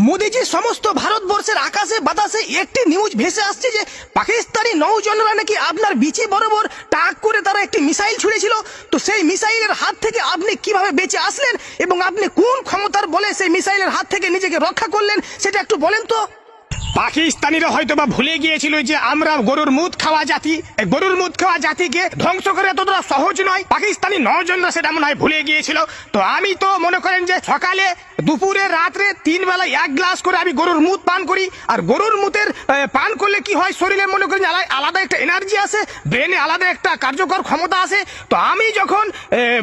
মোদিজি সমস্ত ভারতবর্ষের আকাশে বাতাসে একটি নিউজ ভেসে আসছে যে পাকিস্তানি নৌজনরা নাকি আপনার বিচি বরাবর টাক করে তারা একটি মিসাইল ছুড়েছিল। তো সেই মিসাইলের হাত থেকে আপনি কিভাবে বেঁচে আসলেন এবং আপনি কোন ক্ষমতার বলে সেই মিসাইলের হাত থেকে নিজেকে রক্ষা করলেন সেটা একটু বলেন তো। পাকিস্তানিরা হয়তো বা ভুলে গিয়েছিল যে আমরা গরুর মুদ খাওয়া জাতি, গরুর মুদ খাওয়া জাতিকে ধ্বংস করে এতটা সহজ নয়। পাকিস্তানি নজনরা সেটা মনে হয় ভুলে গিয়েছিল। তো আমি তো মনে করেন যে সকালে দুপুরে রাত্রে 3 বেলা 1 গ্লাস করে আমি গরুর মুদ পান করি। আর গরুর মুদের পান করলে কি হয়, শরীরে মনে করেন আলাদা একটা এনার্জি আসে, ব্রেনে আলাদা একটা কার্যকর ক্ষমতা আসে। তো আমি যখন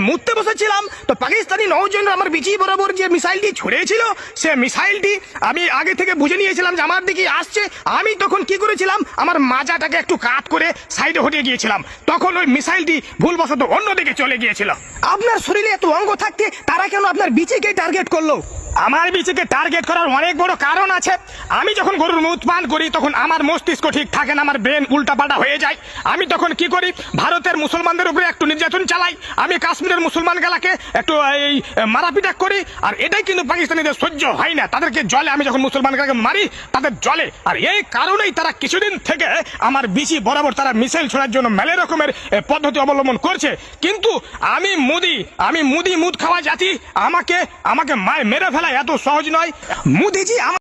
মুদতে বসেছিলাম তো পাকিস্তানি নৌজনরা আমার বিচি বরাবর যে মিসাইলটি ছুড়েছিল সে মিসাইলটি আমি আগে থেকে বুঝে নিয়েছিলাম যে আমার দিকে আসছে। আমি তখন কি করেছিলাম, আমার মাজাটাকে একটু কাট করে সাইডে হটিয়ে গিয়েছিলাম। তখন ওই মিসাইলটি ভুলবশত অন্যদিকে চলে গিয়েছিল। আপনার শরীরে এত অঙ্গ থাকতে তারা কেন আপনার বিচিকে টার্গেট করলো? আমার বিচিকে টার্গেট করার অনেক বড় কারণ আছে। আমি যখন গরুর মুদ পান করি তখন আমার মস্তিষ্ক ঠিক থাকে না, আমার ব্রেন উল্টাপাল্টা হয়ে যায়। আমি তখন কি করি, ভারতের মুসলমানদের উপরে একটু নির্যাতন চালাই, আমি কাশ্মীরের মুসলমান গেলাকে একটু এই মারাপিটা করি। আর এটাই কিন্তু পাকিস্তানিদের সহ্য হয় না, তাদেরকে জলে আমি যখন মুসলমান গেলাকে মারি তাদের জলে। আর এই কারণেই তারা কিছুদিন থেকে আমার বিচি বরাবর তারা মিসাইল ছোড়ার জন্য মেলে রকমের পদ্ধতি অবলম্বন করছে। কিন্তু আমি মুদি মুদ খাওয়া জাতি, আমাকে মেরে ফেলা এত সহজ নয়। মোদিজি